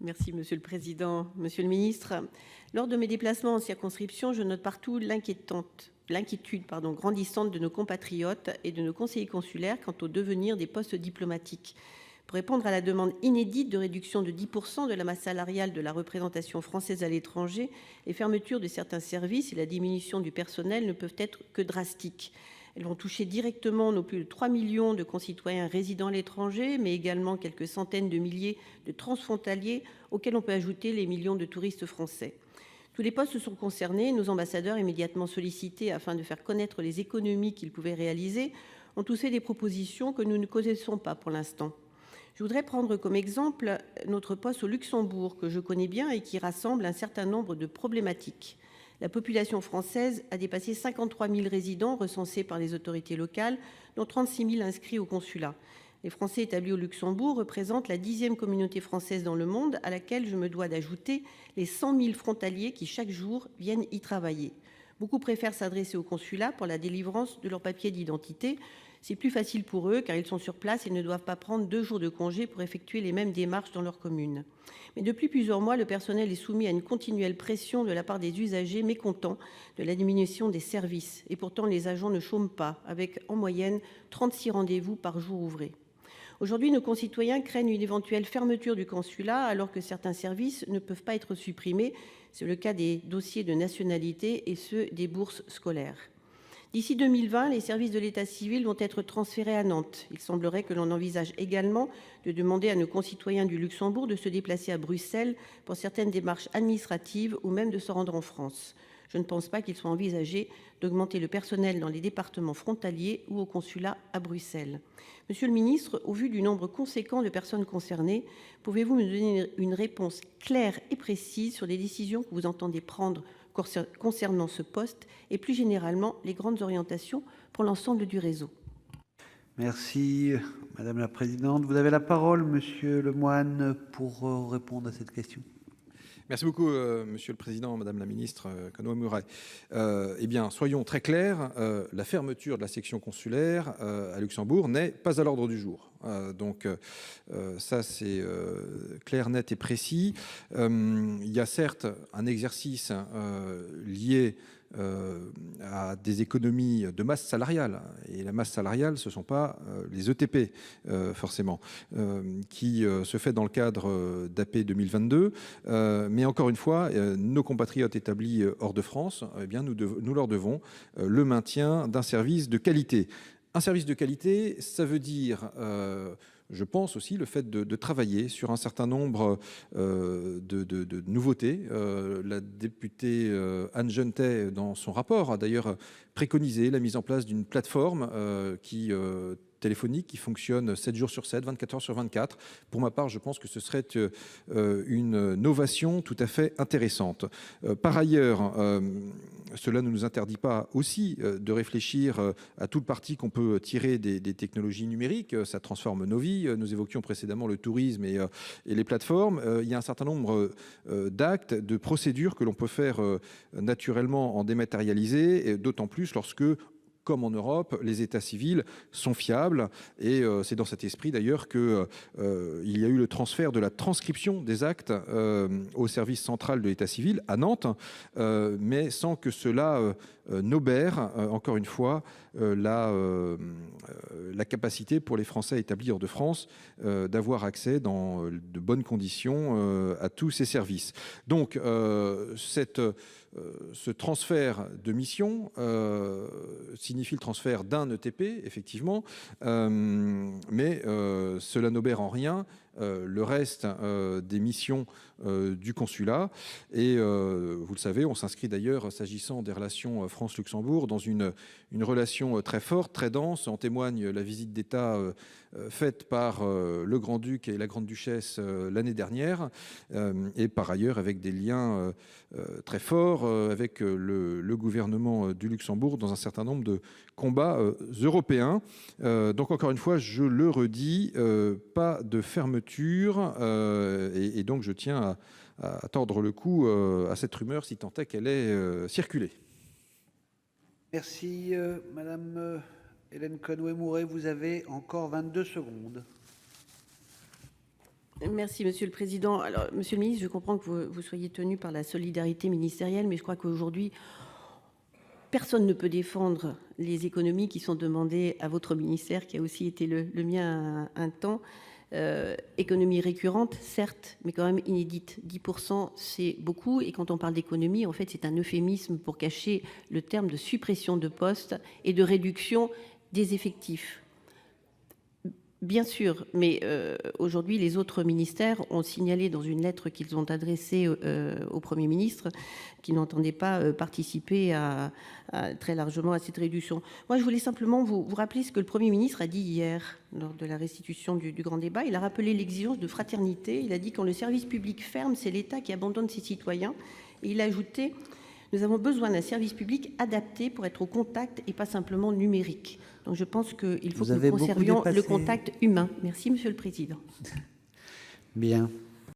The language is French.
Merci Monsieur le Président. Monsieur le Ministre, lors de mes déplacements en circonscription, je note partout l'inquiétude grandissante de nos compatriotes et de nos conseillers consulaires quant au devenir des postes diplomatiques. Pour répondre à la demande inédite de réduction de 10% de la masse salariale de la représentation française à l'étranger, les fermetures de certains services et la diminution du personnel ne peuvent être que drastiques. Elles vont toucher directement nos plus de 3 millions de concitoyens résidant à l'étranger, mais également quelques centaines de milliers de transfrontaliers auxquels on peut ajouter les millions de touristes français. Tous les postes sont concernés. Nos ambassadeurs, immédiatement sollicités afin de faire connaître les économies qu'ils pouvaient réaliser, ont tous fait des propositions que nous ne connaissons pas pour l'instant. Je voudrais prendre comme exemple notre poste au Luxembourg, que je connais bien et qui rassemble un certain nombre de problématiques. La population française a dépassé 53 000 résidents recensés par les autorités locales, dont 36 000 inscrits au consulat. Les Français établis au Luxembourg représentent la 10e communauté française dans le monde, à laquelle je me dois d'ajouter les 100 000 frontaliers qui chaque jour viennent y travailler. Beaucoup préfèrent s'adresser au consulat pour la délivrance de leurs papiers d'identité. C'est plus facile pour eux car ils sont sur place et ne doivent pas prendre 2 jours de congé pour effectuer les mêmes démarches dans leur commune. Mais depuis plusieurs mois, le personnel est soumis à une continuelle pression de la part des usagers mécontents de la diminution des services. Et pourtant, les agents ne chôment pas, avec en moyenne 36 rendez-vous par jour ouvré. Aujourd'hui, nos concitoyens craignent une éventuelle fermeture du consulat alors que certains services ne peuvent pas être supprimés. C'est le cas des dossiers de nationalité et ceux des bourses scolaires. D'ici 2020, les services de l'état civil vont être transférés à Nantes. Il semblerait que l'on envisage également de demander à nos concitoyens du Luxembourg de se déplacer à Bruxelles pour certaines démarches administratives ou même de se rendre en France. Je ne pense pas qu'il soit envisagé d'augmenter le personnel dans les départements frontaliers ou au consulat à Bruxelles. Monsieur le ministre, au vu du nombre conséquent de personnes concernées, pouvez-vous me donner une réponse claire et précise sur les décisions que vous entendez prendre concernant ce poste et plus généralement les grandes orientations pour l'ensemble du réseau? Merci, Madame la Présidente. Vous avez la parole, Monsieur Lemoine, pour répondre à cette question. Merci beaucoup, Monsieur le Président, Madame la Ministre Conway-Mouret. Eh bien, soyons très clairs, la fermeture de la section consulaire à Luxembourg n'est pas à l'ordre du jour. Donc, ça, c'est clair, net et précis. Il y a certes un exercice lié à des économies de masse salariale. Et la masse salariale, ce ne sont pas les ETP, forcément, qui se fait dans le cadre d'AP 2022. Mais encore une fois, nos compatriotes établis hors de France, eh bien, nous leur devons le maintien d'un service de qualité. Un service de qualité, ça veut dire... je pense aussi le fait de travailler sur un certain nombre de nouveautés. La députée Anne Genetet, dans son rapport, a d'ailleurs préconisé la mise en place d'une plateforme téléphonique qui fonctionne 7 jours sur 7, 24 heures sur 24. Pour ma part, je pense que ce serait une novation tout à fait intéressante. Par ailleurs, cela ne nous interdit pas aussi de réfléchir à tout le parti qu'on peut tirer des technologies numériques. Ça transforme nos vies. Nous évoquions précédemment le tourisme et les plateformes. Il y a un certain nombre d'actes, de procédures que l'on peut faire naturellement en dématérialisé, et d'autant plus lorsque, comme en Europe, les états civils sont fiables. Et c'est dans cet esprit d'ailleurs qu'il y a eu le transfert de la transcription des actes au service central de l'état civil à Nantes, mais sans que cela n'obère, encore une fois, la capacité pour les Français établis hors de France d'avoir accès dans de bonnes conditions à tous ces services. Donc, ce transfert de mission signifie le transfert d'un ETP, effectivement, mais cela n'obère en rien le reste des missions du consulat. Et vous le savez, on s'inscrit d'ailleurs, s'agissant des relations France-Luxembourg, dans une relation très forte, très dense. En témoigne la visite d'État faite par le Grand-Duc et la Grande-Duchesse l'année dernière, et par ailleurs avec des liens très forts avec le gouvernement du Luxembourg dans un certain nombre de combats européens. Donc encore une fois, je le redis, pas de fermeture, et donc je tiens à tordre le cou à cette rumeur, si tant est qu'elle est circulée. Merci, Madame Hélène Conway-Mouret. Vous avez encore 22 secondes. Merci, Monsieur le Président. Alors, Monsieur le Ministre, je comprends que vous soyez tenu par la solidarité ministérielle, mais je crois qu'aujourd'hui, personne ne peut défendre les économies qui sont demandées à votre ministère, qui a aussi été le mien un temps. Économie récurrente, certes, mais quand même inédite. 10%, c'est beaucoup. Et quand on parle d'économie, en fait, c'est un euphémisme pour cacher le terme de suppression de postes et de réduction des effectifs. Bien sûr, mais aujourd'hui, les autres ministères ont signalé dans une lettre qu'ils ont adressée au Premier ministre qu'ils n'entendaient pas participer très largement à cette réduction. Moi, je voulais simplement vous rappeler ce que le Premier ministre a dit hier lors de la restitution du grand débat. Il a rappelé l'exigence de fraternité. Il a dit quand le service public ferme, c'est l'État qui abandonne ses citoyens. Et il a ajouté « Nous avons besoin d'un service public adapté pour être au contact et pas simplement numérique ». Donc je pense qu'il faut que nous conservions le contact humain. Merci, Monsieur le Président. Bien.